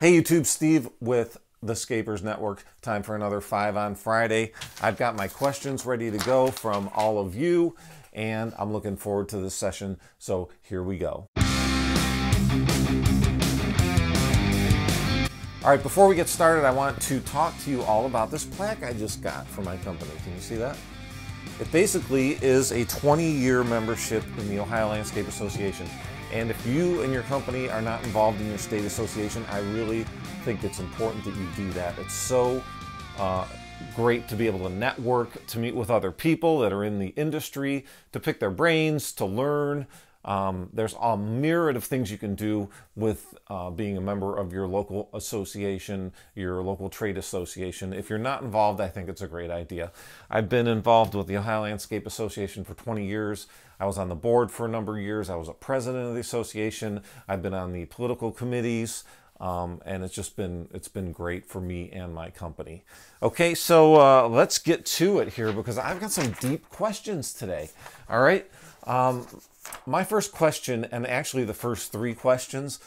Hey YouTube, Steve with the Scapers Network. Time for another 5 on Friday. I've got my questions ready to go from all of you, and I'm looking forward to this session, so here we go. All right, before we get started, I want to talk to you all about this plaque I just got for my company. Can you see that? It basically is a 20-year membership in the Ohio Landscape Association. And if you and your company are not involved in your state association, I really think it's important that you do that. It's so great to be able to network, to meet with other people that are in the industry, to pick their brains, to learn. There's a myriad of things you can do with being a member of your local association, your local trade association. If you're not involved, I think it's a great idea. I've been involved with the Ohio Landscape Association for 20 years. I was on the board for a number of years. I was a president of the association. I've been on the political committees, and it's been great for me and my company. Okay, so let's get to it here because I've got some deep questions today. All right. My first question, and actually the first 3 questions,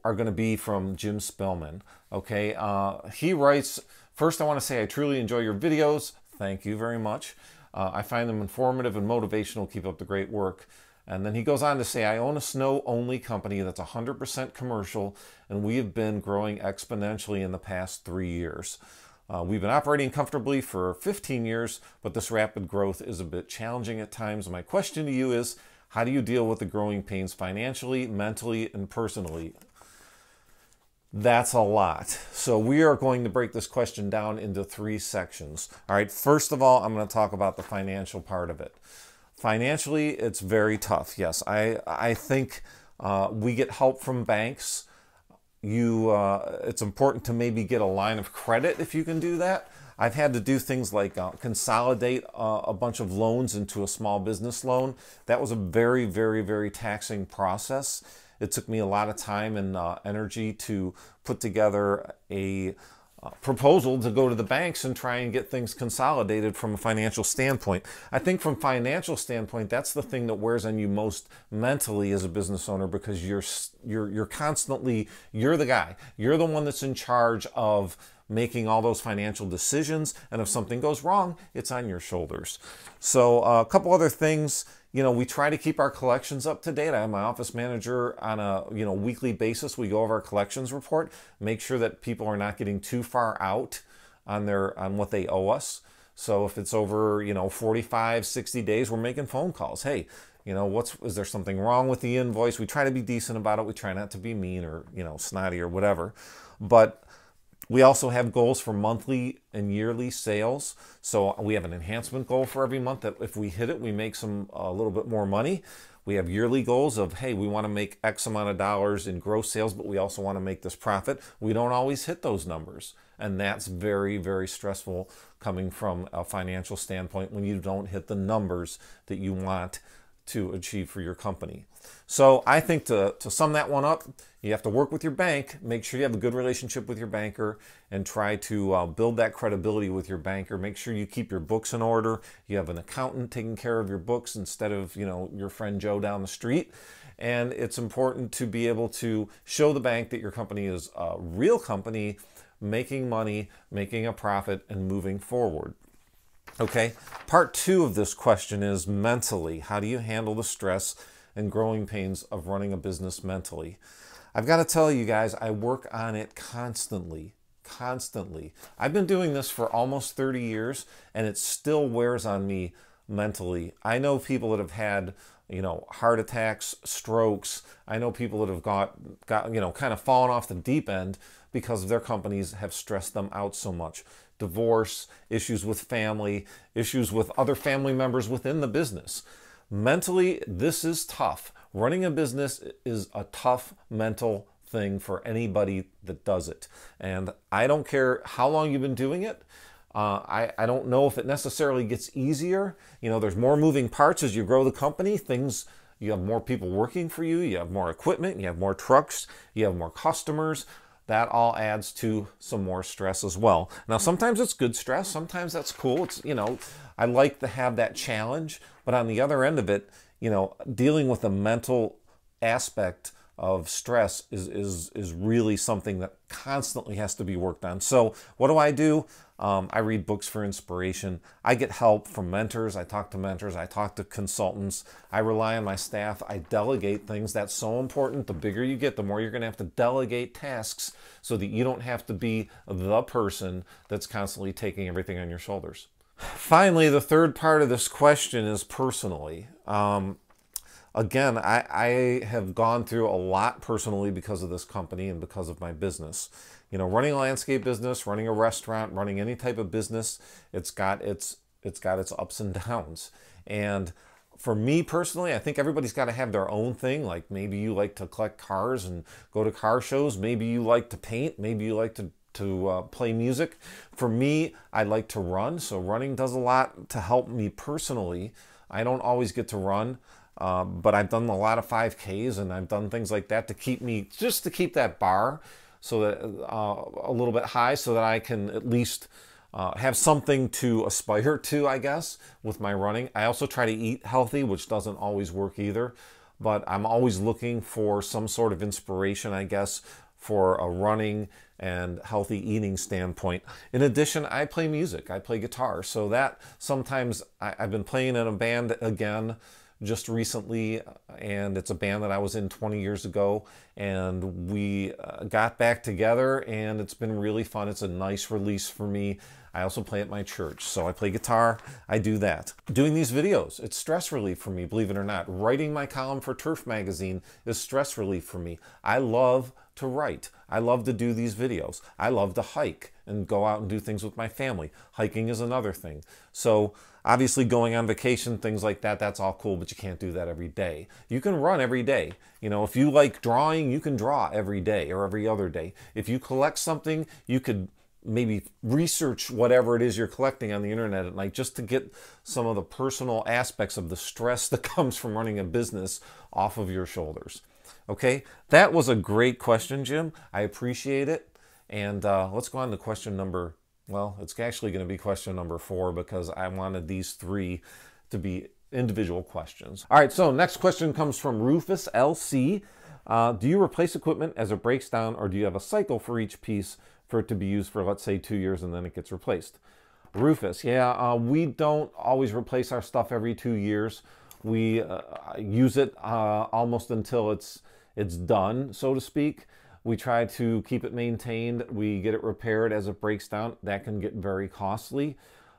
are going to be from Jim Spellman. Okay, he writes, first I want to say I truly enjoy your videos. Thank you very much. I find them informative and motivational. Keep up the great work. And then he goes on to say, I own a snow-only company that's 100% commercial, and we have been growing exponentially in the past 3 years. We've been operating comfortably for 15 years, but this rapid growth is a bit challenging at times. My question to you is, how do you deal with the growing pains financially, mentally, and personally? That's a lot. So we are going to break this question down into 3 sections. All right, first of all, I'm going to talk about the financial part of it. Financially, it's very tough. Yes, I think we get help from banks. It's important to maybe get a line of credit if you can do that. I've had to do things like consolidate a bunch of loans into a small business loan. That was a very, very, very taxing process. It took me a lot of time and energy to put together a proposal to go to the banks and try and get things consolidated from a financial standpoint. I think from a financial standpoint, that's the thing that wears on you most mentally as a business owner, because you're constantly, you're the guy. You're the one that's in charge of making all those financial decisions, and if something goes wrong, it's on your shoulders. So a couple other things, we try to keep our collections up to date. I have my office manager on a weekly basis. We go over our collections report, make sure that people are not getting too far out on what they owe us. So if it's over 45, 60 days, we're making phone calls. Hey, is there something wrong with the invoice? We try to be decent about it. We try not to be mean or snotty or whatever. But we also have goals for monthly and yearly sales. So we have an enhancement goal for every month that if we hit it, we make a little bit more money. We have yearly goals of, hey, we want to make X amount of dollars in gross sales, but we also want to make this profit. We don't always hit those numbers. And that's very, very stressful coming from a financial standpoint when you don't hit the numbers that you want to achieve for your company. So I think to sum that one up, you have to work with your bank, make sure you have a good relationship with your banker, and try to build that credibility with your banker. Make sure you keep your books in order. You have an accountant taking care of your books instead of your friend Joe down the street. And it's important to be able to show the bank that your company is a real company, making money, making a profit, and moving forward. Okay, part 2 of this question is mentally. How do you handle the stress and growing pains of running a business mentally? I've got to tell you guys, I work on it constantly. I've been doing this for almost 30 years, and it still wears on me mentally. I know people that have had, heart attacks, strokes. I know people that have got kind of fallen off the deep end because their companies have stressed them out so much. Divorce, issues with family, issues with other family members within the business. Mentally, this is tough. Running a business is a tough mental thing for anybody that does it. And I don't care how long you've been doing it. I don't know if it necessarily gets easier. There's more moving parts as you grow the company. You have more people working for you. You have more equipment. You have more trucks. You have more customers. That all adds to some more stress as well. Now, sometimes it's good stress. Sometimes that's cool. I like to have that challenge. But on the other end of it, dealing with the mental aspect of stress is really something that constantly has to be worked on. So what do? I read books for inspiration. I get help from mentors. I talk to mentors. I talk to consultants. I rely on my staff. I delegate things. That's so important. The bigger you get, the more you're going to have to delegate tasks so that you don't have to be the person that's constantly taking everything on your shoulders. Finally, the third part of this question is personally. Again, I have gone through a lot personally because of this company and because of my business. You know, running a landscape business, running a restaurant, running any type of business, it's got its ups and downs. And for me personally, I think everybody's got to have their own thing. Like maybe you like to collect cars and go to car shows. Maybe you like to paint. Maybe you like to play music. For me, I like to run. So running does a lot to help me personally. I don't always get to run. But I've done a lot of 5Ks and I've done things like that to keep me, just to keep that bar so that a little bit high so that I can at least have something to aspire to, I guess, with my running. I also try to eat healthy, which doesn't always work either, but I'm always looking for some sort of inspiration, I guess, for a running and healthy eating standpoint. In addition, I play music. I play guitar. So that sometimes I've been playing in a band again just recently, and it's a band that I was in 20 years ago, and we got back together and it's been really fun. It's a nice release for me. I also play at my church, so I play guitar. I do that. Doing these videos, it's stress relief for me, believe it or not. Writing my column for Turf Magazine is stress relief for me. I love to write. I love to do these videos. I love to hike and go out and do things with my family. Hiking is another thing. So obviously going on vacation, things like that, that's all cool, but you can't do that every day. You can run every day. You know, if you like drawing, you can draw every day or every other day. If you collect something, you could maybe research whatever it is you're collecting on the internet at night just to get some of the personal aspects of the stress that comes from running a business off of your shoulders. Okay, that was a great question, Jim. I appreciate it. And let's go on to question number, well, it's actually going to be question number 4 because I wanted these 3 to be individual questions. All right, so next question comes from Rufus LC. Do you replace equipment as it breaks down, or do you have a cycle for each piece for it to be used for, let's say, 2 years and then it gets replaced? Rufus, yeah, we don't always replace our stuff every 2 years. We use it almost until it's done, so to speak. We try to keep it maintained. We get it repaired as it breaks down. That can get very costly.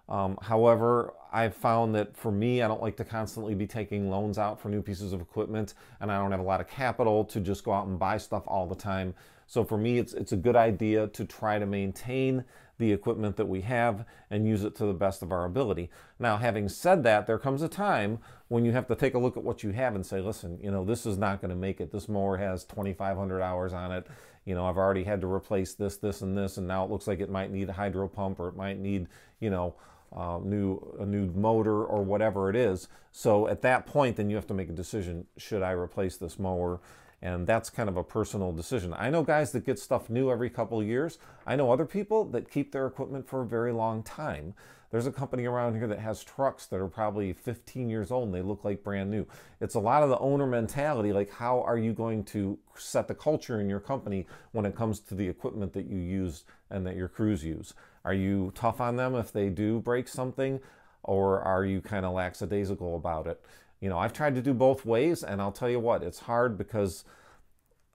However, I've found that for me, I don't like to constantly be taking loans out for new pieces of equipment, and I don't have a lot of capital to just go out and buy stuff all the time. So for me, it's a good idea to try to maintain the equipment that we have and use it to the best of our ability. Now, having said that, there comes a time when you have to take a look at what you have and say, listen, you know, this is not going to make it. This mower has 2,500 hours on it. You know, I've already had to replace this, this, and this, and now it looks like it might need a hydro pump, or it might need, you know, a new motor or whatever it is. So at that point, then you have to make a decision. Should I replace this mower? And that's kind of a personal decision. I know guys that get stuff new every couple of years. I know other people that keep their equipment for a very long time. There's a company around here that has trucks that are probably 15 years old and they look like brand new. It's a lot of the owner mentality, like how are you going to set the culture in your company when it comes to the equipment that you use and that your crews use? Are you tough on them if they do break something, or are you kind of lackadaisical about it? You know, I've tried to do both ways, and I'll tell you what, it's hard because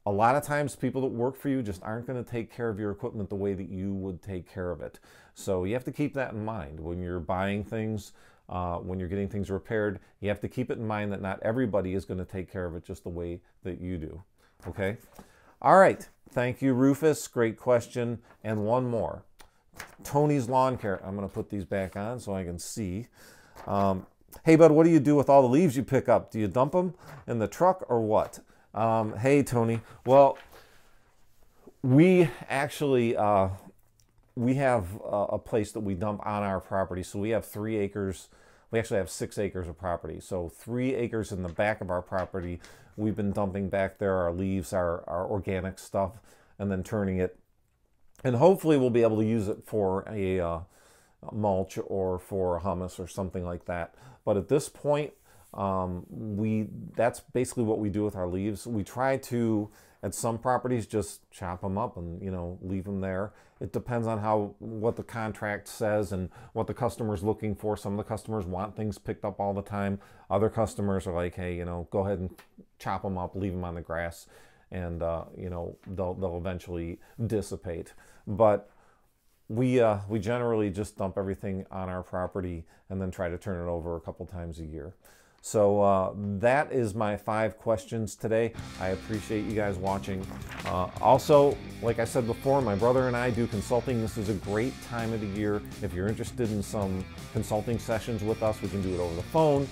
a lot of times people that work for you just aren't going to take care of your equipment the way that you would take care of it. So you have to keep that in mind when you're buying things, when you're getting things repaired. You have to keep it in mind that not everybody is going to take care of it just the way that you do. Okay? All right. Thank you, Rufus. Great question. And one more. Tony's Lawn Care. I'm going to put these back on so I can see. Hey, bud, what do you do with all the leaves you pick up? Do you dump them in the truck or what? Hey, Tony. Well, we actually, we have a place that we dump on our property. So we have 3 acres. We actually have 6 acres of property. So 3 acres in the back of our property, we've been dumping back there our leaves, our organic stuff, and then turning it. And hopefully we'll be able to use it for a mulch or for hummus or something like that. But at this point, That's basically what we do with our leaves. We try to, at some properties, just chop them up and, you know, leave them there. It depends on what the contract says and what the customer's looking for. Some of the customers want things picked up all the time. Other customers are like, hey, you know, go ahead and chop them up, leave them on the grass, and you know, they'll eventually dissipate. But we generally just dump everything on our property and then try to turn it over a couple times a year. So that is my 5 questions today. I appreciate you guys watching. Also, like I said before, my brother and I do consulting. This is a great time of the year. If you're interested in some consulting sessions with us, we can do it over the phone.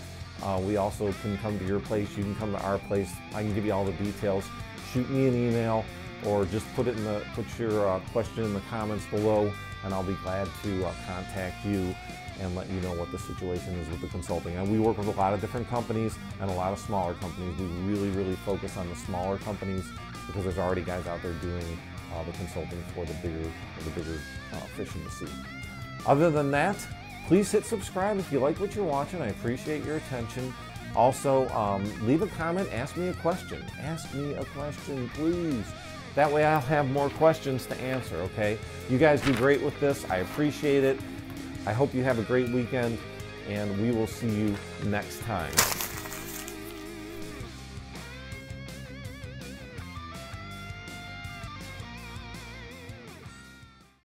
We also can come to your place. You can come to our place. I can give you all the details. Shoot me an email or just put your question in the comments below, and I'll be glad to contact you and let you know what the situation is with the consulting. And we work with a lot of different companies and a lot of smaller companies. We really focus on the smaller companies because there's already guys out there doing the consulting for the bigger fish in the sea. Other than that, please hit subscribe if you like what you're watching. I appreciate your attention. Also, leave a comment, ask me a question. Ask me a question, please. That way I'll have more questions to answer, okay? You guys do great with this. I appreciate it. I hope you have a great weekend, and we will see you next time.